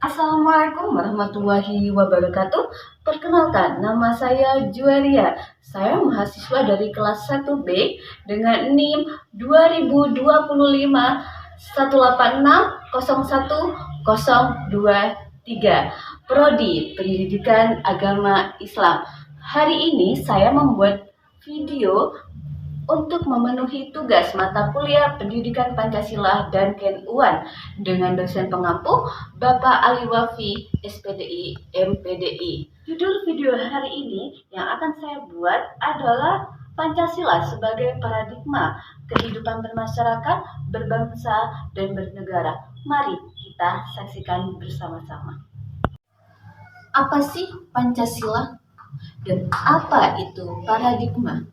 Assalamualaikum warahmatullahi wabarakatuh. Perkenalkan, nama saya Jualia. Saya mahasiswa dari kelas 1B dengan NIM 2025 1860123. Prodi Pendidikan Agama Islam. Hari ini saya membuat video untuk memenuhi tugas mata kuliah Pendidikan Pancasila dan KNU-an dengan dosen pengampu Bapak Ali Wafi, SPDI, MPDI. Judul video hari ini yang akan saya buat adalah Pancasila sebagai paradigma kehidupan bermasyarakat, berbangsa, dan bernegara. Mari kita saksikan bersama-sama. Apa sih Pancasila? Dan apa itu paradigma?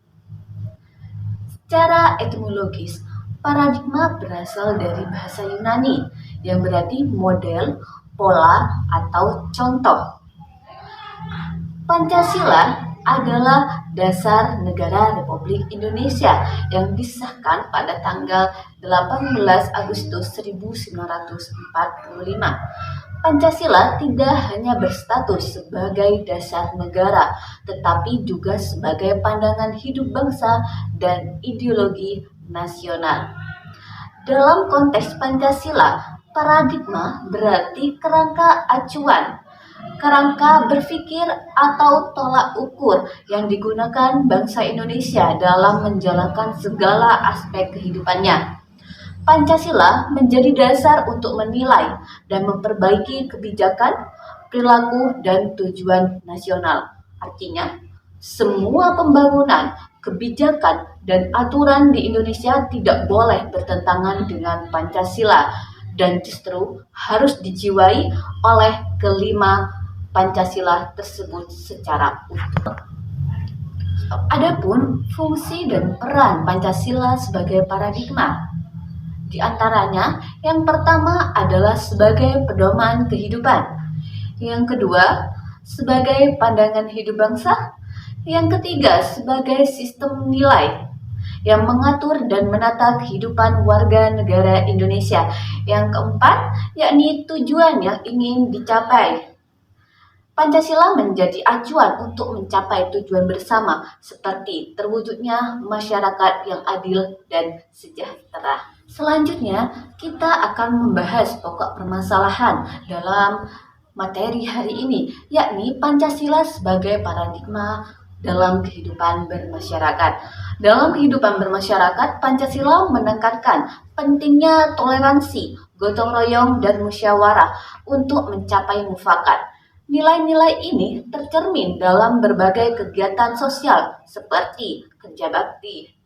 Secara etimologis, paradigma berasal dari bahasa Yunani yang berarti model, pola, atau contoh. Pancasila adalah dasar negara Republik Indonesia yang disahkan pada tanggal 18 Agustus 1945. Pancasila tidak hanya berstatus sebagai dasar negara, tetapi juga sebagai pandangan hidup bangsa dan ideologi nasional. Dalam konteks Pancasila, paradigma berarti kerangka acuan, kerangka berpikir atau tolak ukur yang digunakan bangsa Indonesia dalam menjalankan segala aspek kehidupannya. Pancasila menjadi dasar untuk menilai dan memperbaiki kebijakan, perilaku, dan tujuan nasional. Artinya, semua pembangunan, kebijakan, dan aturan di Indonesia tidak boleh bertentangan dengan Pancasila dan justru harus dijiwai oleh kelima Pancasila tersebut secara utuh. Adapun fungsi dan peran Pancasila sebagai paradigma, di antaranya, yang pertama adalah sebagai pedoman kehidupan. Yang kedua, sebagai pandangan hidup bangsa. Yang ketiga, sebagai sistem nilai yang mengatur dan menata kehidupan warga negara Indonesia. Yang keempat, yakni tujuan yang ingin dicapai. Pancasila menjadi acuan untuk mencapai tujuan bersama seperti terwujudnya masyarakat yang adil dan sejahtera. Selanjutnya, kita akan membahas pokok permasalahan dalam materi hari ini, yakni Pancasila sebagai paradigma dalam kehidupan bermasyarakat. Dalam kehidupan bermasyarakat, Pancasila menekankan pentingnya toleransi, gotong royong, dan musyawarah untuk mencapai mufakat. Nilai-nilai ini tercermin dalam berbagai kegiatan sosial seperti kerja bakti,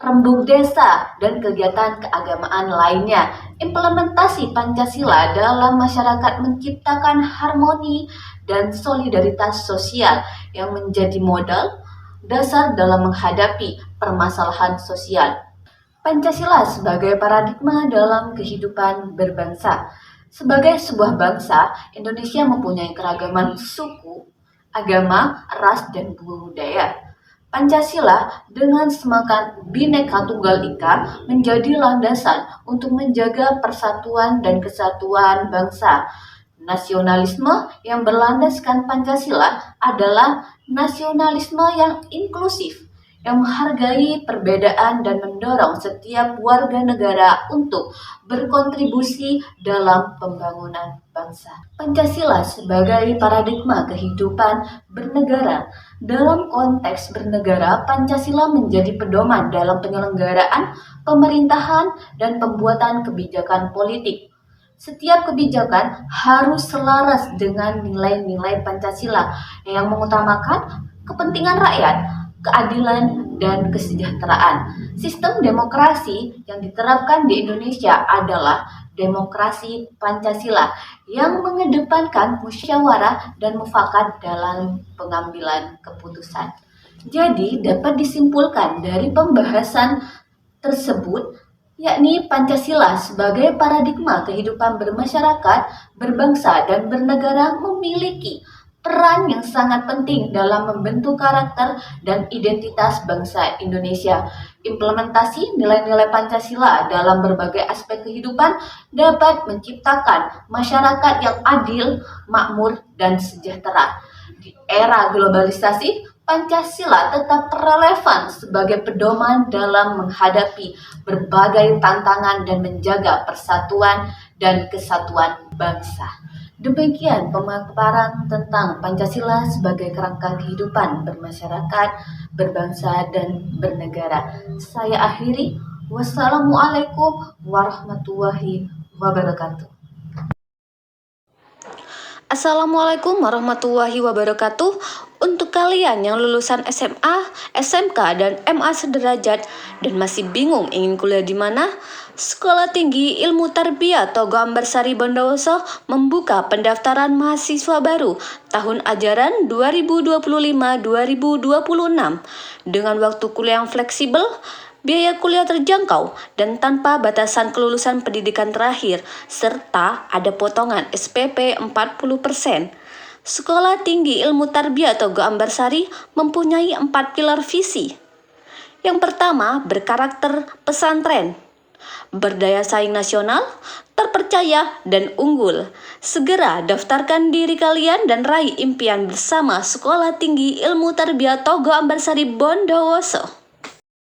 rembuk desa, dan kegiatan keagamaan lainnya. Implementasi Pancasila dalam masyarakat menciptakan harmoni dan solidaritas sosial yang menjadi modal dasar dalam menghadapi permasalahan sosial. Pancasila sebagai paradigma dalam kehidupan berbangsa. Sebagai sebuah bangsa, Indonesia mempunyai keragaman suku, agama, ras, dan budaya. Pancasila dengan semangat Bhinneka Tunggal Ika menjadi landasan untuk menjaga persatuan dan kesatuan bangsa. Nasionalisme yang berlandaskan Pancasila adalah nasionalisme yang inklusif, yang menghargai perbedaan dan mendorong setiap warga negara untuk berkontribusi dalam pembangunan bangsa. Pancasila sebagai paradigma kehidupan bernegara. Dalam konteks bernegara, Pancasila menjadi pedoman dalam penyelenggaraan pemerintahan dan pembuatan kebijakan politik. Setiap kebijakan harus selaras dengan nilai-nilai Pancasila yang mengutamakan kepentingan rakyat, keadilan, dan kesejahteraan. Sistem demokrasi yang diterapkan di Indonesia adalah demokrasi Pancasila yang mengedepankan musyawarah dan mufakat dalam pengambilan keputusan. Jadi dapat disimpulkan dari pembahasan tersebut, yakni Pancasila sebagai paradigma kehidupan bermasyarakat, berbangsa, dan bernegara memiliki peran yang sangat penting dalam membentuk karakter dan identitas bangsa Indonesia. Implementasi nilai-nilai Pancasila dalam berbagai aspek kehidupan dapat menciptakan masyarakat yang adil, makmur, dan sejahtera. Di era globalisasi, Pancasila tetap relevan sebagai pedoman dalam menghadapi berbagai tantangan dan menjaga persatuan dan kesatuan bangsa. Demikian pemaparan tentang Pancasila sebagai kerangka kehidupan bermasyarakat, berbangsa, dan bernegara. Saya akhiri. Wassalamualaikum warahmatullahi wabarakatuh. Assalamualaikum warahmatullahi wabarakatuh. Untuk kalian yang lulusan SMA, SMK, dan MA sederajat dan masih bingung ingin kuliah di mana, Sekolah Tinggi Ilmu Tarbiyah Togo Ambarsari Bondowoso membuka pendaftaran mahasiswa baru tahun ajaran 2025-2026 dengan waktu kuliah yang fleksibel, biaya kuliah terjangkau, dan tanpa batasan kelulusan pendidikan terakhir, serta ada potongan SPP 40%. Sekolah Tinggi Ilmu Tarbiyah Togo Ambarsari mempunyai 4 pilar visi. Yang pertama, berkarakter pesantren, berdaya saing nasional, terpercaya, dan unggul. Segera daftarkan diri kalian dan raih impian bersama Sekolah Tinggi Ilmu Tarbiyah Togo Ambarsari Bondowoso.